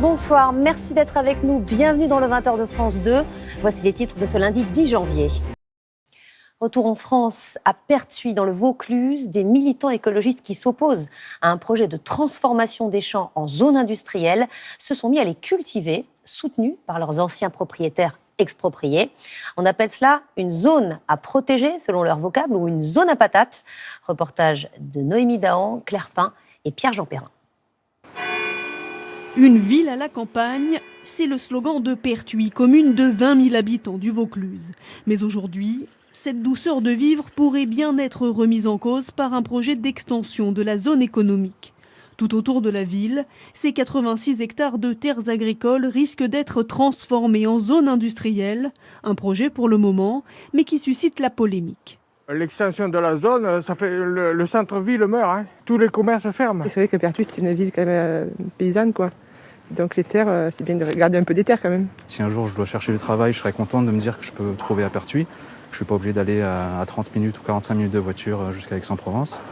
bonsoir, merci d'être avec nous. Bienvenue dans le 20h de France 2. Voici les titres de ce lundi 10 janvier. Retour en France, à Pertuis, dans le Vaucluse, des militants écologistes qui s'opposent à un projet de transformation des champs en zone industrielle se sont mis à les cultiver, soutenus par leurs anciens propriétaires expropriés. On appelle cela une zone à protéger, selon leur vocable, ou une zone à patates. Reportage de Noémie Dahan, Claire Pin et Pierre-Jean Perrin. Une ville à la campagne, c'est le slogan de Pertuis, commune de 20 000 habitants du Vaucluse. Mais aujourd'hui, cette douceur de vivre pourrait bien être remise en cause par un projet d'extension de la zone économique. Tout autour de la ville, ces 86 hectares de terres agricoles risquent d'être transformés en zone industrielle. Un projet pour le moment, mais qui suscite la polémique. L'extension de la zone, ça fait le centre-ville meurt, hein. Tous les commerces ferment. C'est vrai que Pertuis, c'est une ville quand même paysanne, quoi. Donc les terres, c'est bien de garder un peu des terres quand même. Si un jour je dois chercher du travail, je serais content de me dire que je peux trouver à Pertuis. Je ne suis pas obligé d'aller à 30 minutes ou 45 minutes de voiture jusqu'à Aix-en-Provence.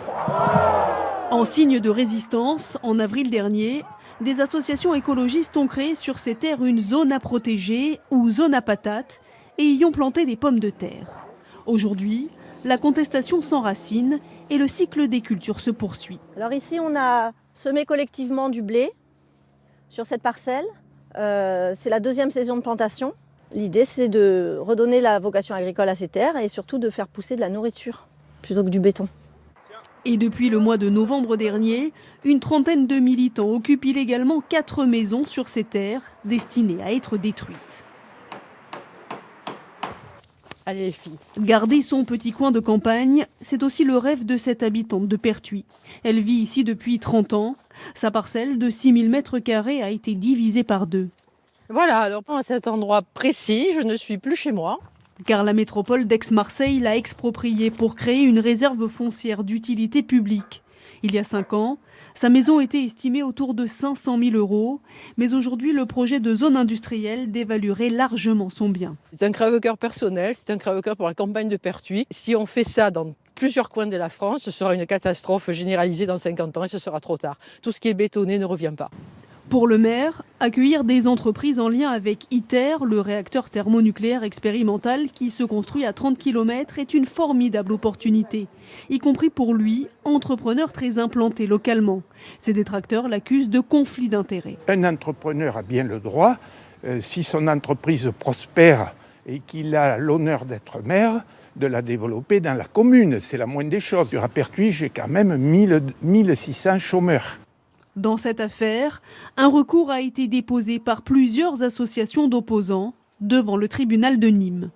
En signe de résistance, en avril dernier, des associations écologistes ont créé sur ces terres une zone à protéger ou zone à patates et y ont planté des pommes de terre. Aujourd'hui, la contestation s'enracine et le cycle des cultures se poursuit. Alors ici, on a semé collectivement du blé sur cette parcelle. C'est la deuxième saison de plantation. L'idée, c'est de redonner la vocation agricole à ces terres et surtout de faire pousser de la nourriture plutôt que du béton. Et depuis le mois de novembre dernier, une trentaine de militants occupent illégalement 4 maisons sur ces terres destinées à être détruites. Allez les filles. Garder son petit coin de campagne, c'est aussi le rêve de cette habitante de Pertuis. Elle vit ici depuis 30 ans. Sa parcelle de 6000 m² a été divisée par 2. Voilà, alors à cet endroit précis, je ne suis plus chez moi. Car la métropole d'Aix-Marseille l'a expropriée pour créer une réserve foncière d'utilité publique. Il y a 5 ans, sa maison était estimée autour de 500 000 €. Mais aujourd'hui, le projet de zone industrielle dévaluerait largement son bien. C'est un crève-cœur personnel, c'est un crève-cœur pour la campagne de Pertuis. Si on fait ça dans plusieurs coins de la France, ce sera une catastrophe généralisée dans 50 ans et ce sera trop tard. Tout ce qui est bétonné ne revient pas. Pour le maire, accueillir des entreprises en lien avec ITER, le réacteur thermonucléaire expérimental qui se construit à 30 km, est une formidable opportunité. Y compris pour lui, entrepreneur très implanté localement. Ses détracteurs l'accusent de conflit d'intérêts. Un entrepreneur a bien le droit, si son entreprise prospère et qu'il a l'honneur d'être maire, de la développer dans la commune. C'est la moindre des choses. À Pertuis, j'ai quand même 1600 chômeurs. Dans cette affaire, un recours a été déposé par plusieurs associations d'opposants devant le tribunal de Nîmes.